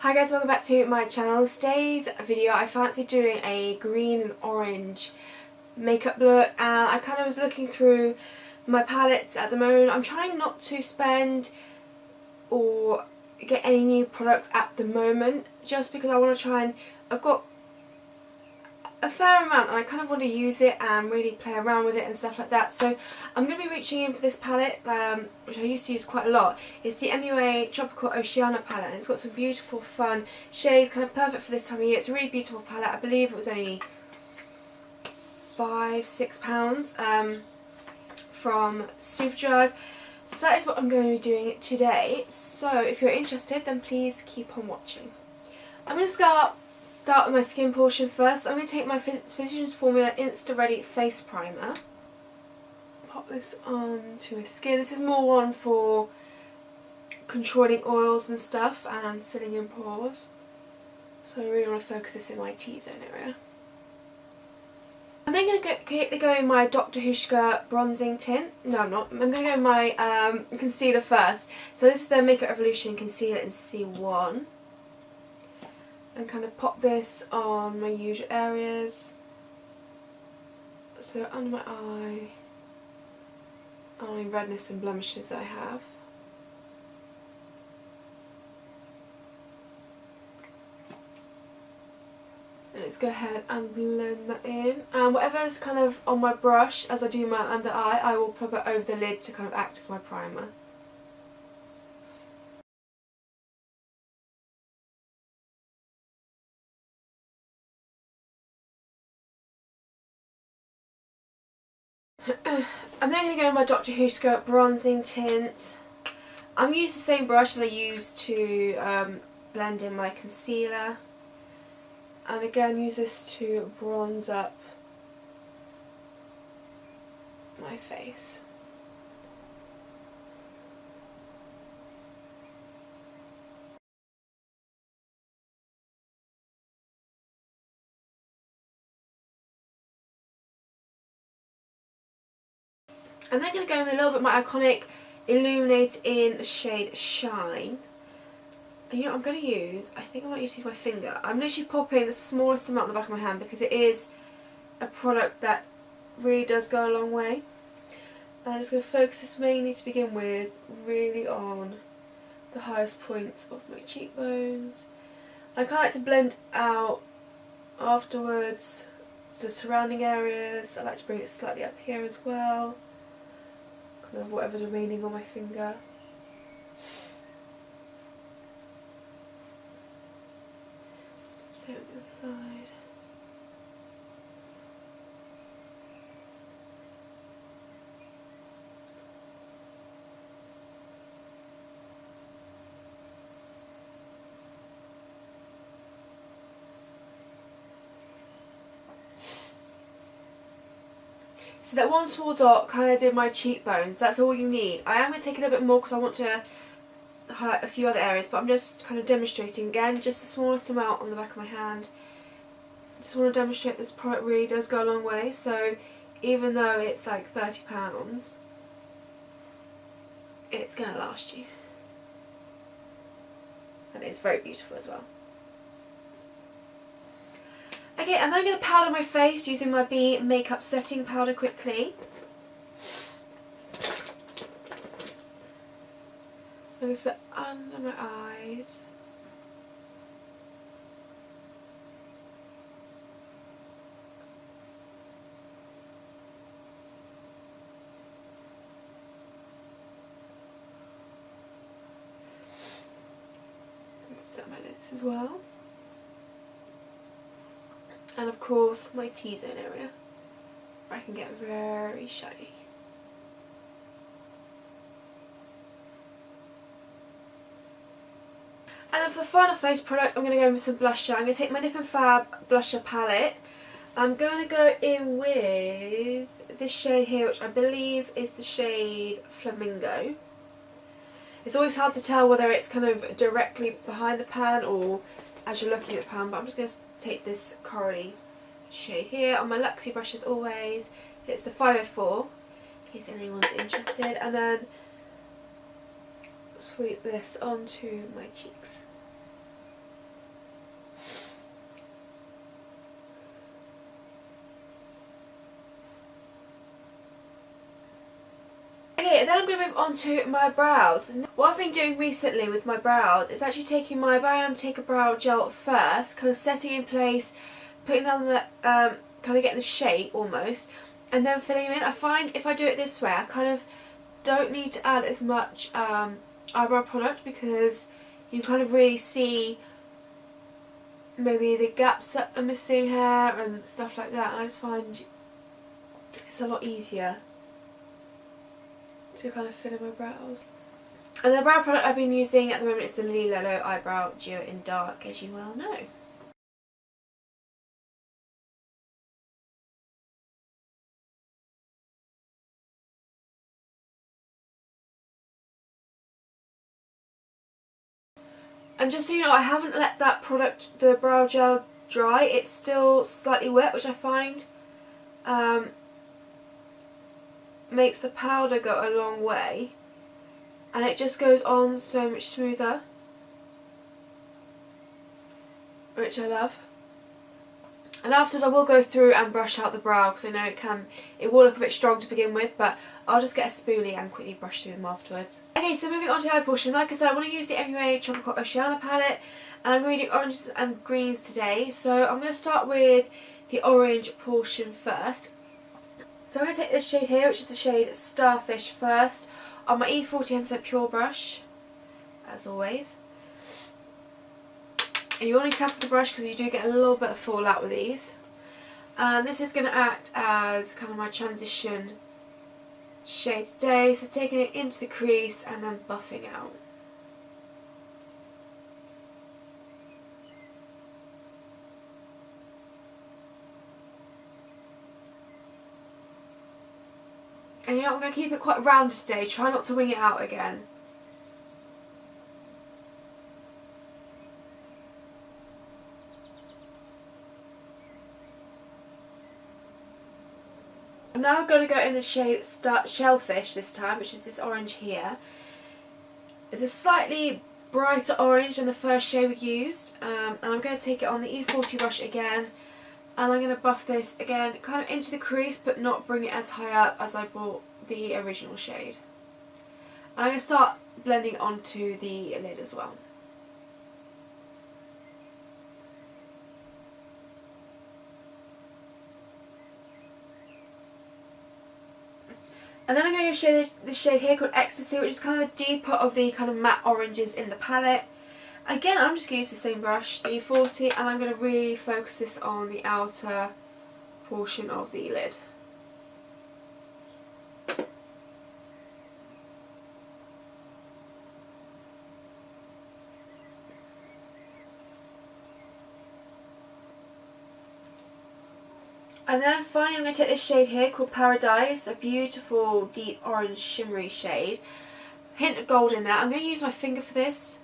Hi guys, welcome back to my channel. Today's video I fancy doing a green and orange makeup look, and I kind of was looking through my palettes at the moment. I'm trying not to spend or get any new products at the moment just because I want to try and I've got a fair amount and I kind of want to use it and really play around with it and stuff like that. So I'm going to be reaching in for this palette, which I used to use quite a lot. It's the MUA Tropical Oceania palette, and it's got some beautiful fun shades, kind of perfect for this time of year. It's a really beautiful palette. I believe it was only £5–6 from Superdrug. So that is what I'm going to be doing today. So if you're interested, then please keep on watching. I'm going to start with my skin portion first. I'm going to take my Physicians Formula Insta Ready Face Primer. Pop this on to my skin. This is more one for controlling oils and stuff and filling in pores. So I really want to focus this in my T-zone area. I'm then going to go in my Dr. Hushka bronzing tint. No, I'm not. I'm going to go in my concealer first. So this is the Makeup Revolution Concealer in C1. And kind of pop this on my usual areas. So under my eye, on any redness and blemishes I have. And let's go ahead and blend that in. And whatever's kind of on my brush as I do my under eye, I will pop it over the lid to kind of act as my primer. I'm then going to go in my Dr. Hushka bronzing tint. I'm going to use the same brush that I used to blend in my concealer. And again, use this to bronze up my face. I'm then going to go in with a little bit of my iconic Illuminate in the shade Shine. And you know what I'm going to use? I think I might use my finger. I'm literally popping the smallest amount on the back of my hand because it is a product that really does go a long way. And I'm just going to focus this mainly to begin with really on the highest points of my cheekbones. I kind of like to blend out afterwards the surrounding areas. I like to bring it slightly up here as well. Kind of whatever's remaining on my finger. So on the other side. So that one small dot kind of did my cheekbones. That's all you need. I am going to take a little bit more because I want to highlight a few other areas, but I'm just kind of demonstrating again, just the smallest amount on the back of my hand. Just want to demonstrate this product really does go a long way. So even though it's like £30, it's going to last you. And it's very beautiful as well. Okay, and then I'm going to powder my face using my B Makeup Setting Powder quickly. I'm going to set under my eyes. And set my lids as well. And of course my T-zone area, where I can get very shiny. And then for the final face product, I'm going to go in with some blusher. I'm going to take my Nip and Fab blusher palette. I'm going to go in with this shade here, which I believe is the shade Flamingo. It's always hard to tell whether it's kind of directly behind the pan or as you're looking at the pan, but I'm just going to take this corally shade here on my Luxie brush as always. It's the 504 in case anyone's interested, and then sweep this onto my cheeks. then I'm going to move on to my brows. What I've been doing recently with my brows is actually taking my Take a Brow Gel first, kind of setting in place, putting down the, kind of getting the shape almost, and then filling them in. I find if I do it this way, I kind of don't need to add as much eyebrow product, because you kind of really see maybe the gaps that are missing here and stuff like that, and I just find it's a lot easier to kind of fill in my brows. And the brow product I've been using at the moment is the BelalIzzy Eyebrow Duo in Dark, as you well know. And just so you know, I haven't let that product, the brow gel, dry. It's still slightly wet, which I find makes the powder go a long way, and it just goes on so much smoother, which I love. And afterwards I will go through and brush out the brow, because I know it will look a bit strong to begin with, but I'll just get a spoolie and quickly brush through them afterwards. Okay, so moving on to the eye portion. Like I said, I want to use the MUA Tropical Oceana palette, and I'm going to do oranges and greens today. So I'm going to start with the orange portion first. So I'm going to take this shade here, which is the shade Starfish, first on my E40 100% Pure brush, as always. And you only tap the brush because you do get a little bit of fallout with these. And this is going to act as kind of my transition shade today, so taking it into the crease and then buffing out. And you know, I'm going to keep it quite round today, try not to wing it out again. I'm now going to go in the shade Shellfish this time, which is this orange here. It's a slightly brighter orange than the first shade we used, and I'm going to take it on the E40 brush again, and I'm going to buff this again kind of into the crease, but not bring it as high up as I brought the original shade. And I'm going to start blending onto the lid as well. And then I'm going to show this shade here called Ecstasy, which is kind of the deeper of the kind of matte oranges in the palette. Again, I'm just going to use the same brush, the E40, and I'm going to really focus this on the outer portion of the lid. And then finally I'm going to take this shade here called Paradise, a beautiful deep orange shimmery shade. Hint of gold in there. I'm going to use my finger for this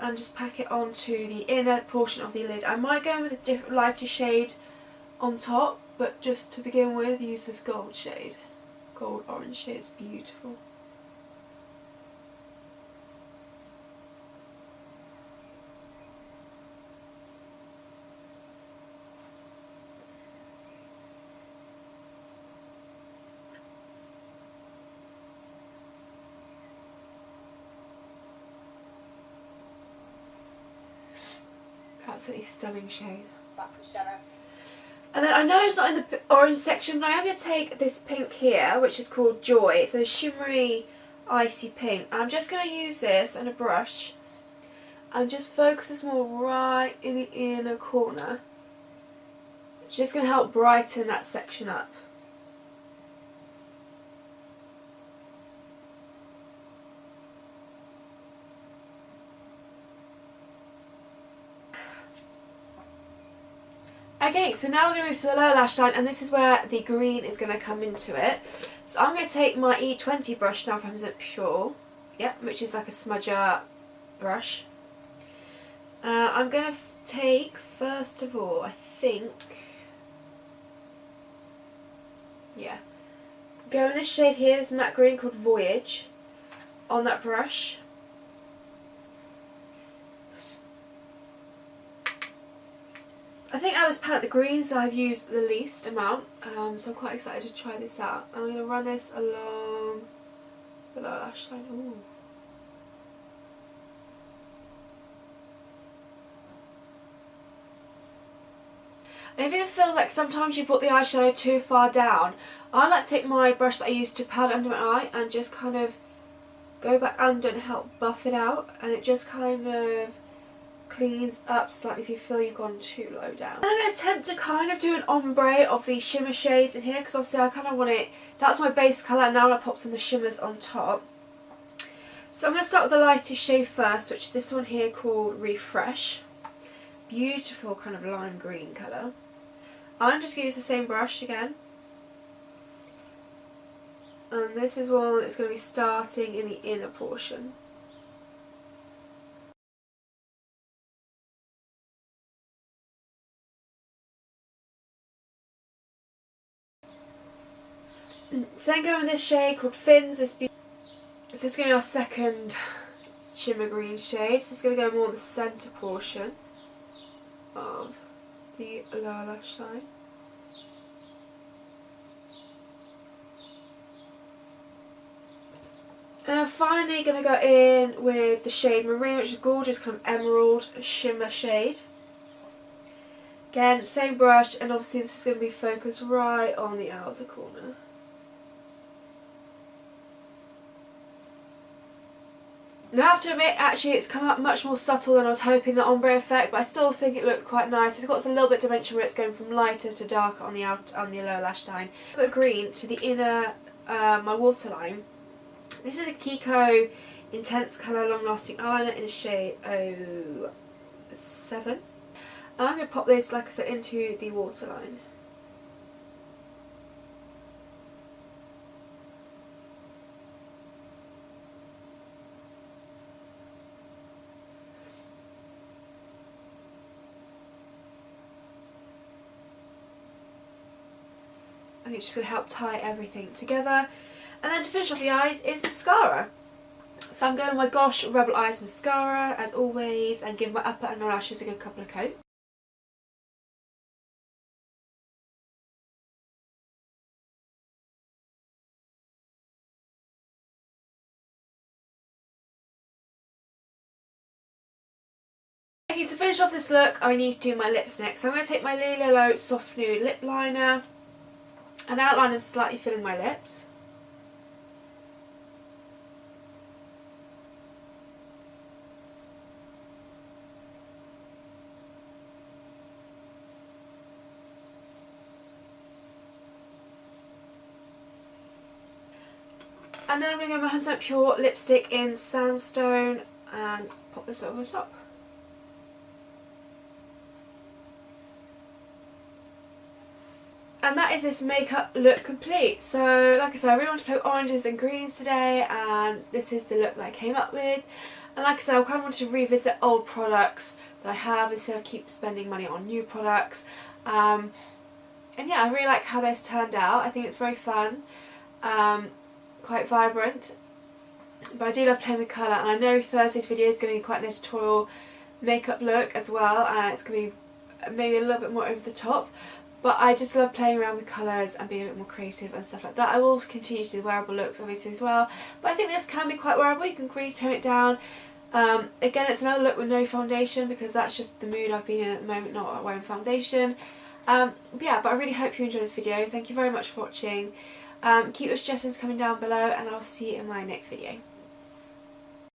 and just pack it onto the inner portion of the lid. I might go in with a different lighter shade on top, but just to begin with, use this gold shade. Gold orange shade, it's beautiful. Absolutely stunning shade. And then I know it's not in the orange section, but I am going to take this pink here, which is called Joy. It's a shimmery, icy pink. And I'm just going to use this on a brush and just focus this more right in the inner corner. It's just going to help brighten that section up. Okay, so now we're going to move to the lower lash line, and this is where the green is going to come into it. So I'm going to take my E20 brush now from 100% Pure, which is like a smudger brush. I'm going to take, first of all, I think, go in this shade here, this matte green called Voyage, on that brush. I think out of this palette, the greens I've used the least amount, so I'm quite excited to try this out. I'm going to run this along lash line. Ooh. And if you feel like sometimes you put the eyeshadow too far down, I like to take my brush that I used to powder under my eye and just kind of go back under and help buff it out, and it just kind of cleans up slightly if you feel you've gone too low down. I'm going to attempt to kind of do an ombre of the shimmer shades in here, because obviously I kind of want it, that's my base colour, and now I'm going to pop some of the shimmers on top. So I'm going to start with the lightest shade first, which is this one here called Refresh. Beautiful kind of lime green colour. I'm just going to use the same brush again. And this is one that's going to be starting in the inner portion. So then going with this shade called Fins. This is going to be our second shimmer green shade. So it's going to go more in the centre portion of the lower lash line. And then finally going to go in with the shade Marine, which is gorgeous, kind of emerald shimmer shade. Again, same brush, and obviously this is going to be focused right on the outer corner. Now I have to admit, actually it's come out much more subtle than I was hoping, the ombre effect, but I still think it looked quite nice. It's got a little bit of dimension where it's going from lighter to darker on the lower lash line. Put green to the inner, my waterline. This is a Kiko Intense Colour Long Lasting Eyeliner in the shade 07. And I'm going to pop this, like I said, into the waterline. I think it's just going to help tie everything together. And then to finish off the eyes is mascara. So I'm going with my Gosh Rebel Eyes mascara as always, and give my upper and eyelashes a good couple of coats. Okay, to finish off this look I need to do my lips next. So I'm going to take my Lilo Soft Nude Lip Liner and outline and slightly fill in my lips. And then I'm going to go my 100% Pure lipstick in Sandstone and pop this over the top. And that is this makeup look complete. So like I said, I really want to play with oranges and greens today, and this is the look that I came up with. And like I said, I kind of want to revisit old products that I have instead of keep spending money on new products. And yeah, I really like how this turned out. I think it's very fun, quite vibrant, but I do love playing with colour, and I know Thursday's video is going to be quite an editorial makeup look as well, and it's going to be maybe a little bit more over the top. But I just love playing around with colours and being a bit more creative and stuff like that. I will continue to do wearable looks obviously as well, but I think this can be quite wearable. You can really tone it down. Again, it's another look with no foundation because that's just the mood I've been in at the moment, not wearing foundation. Yeah, but I really hope you enjoyed this video. Thank you very much for watching. Keep your suggestions coming down below, and I'll see you in my next video.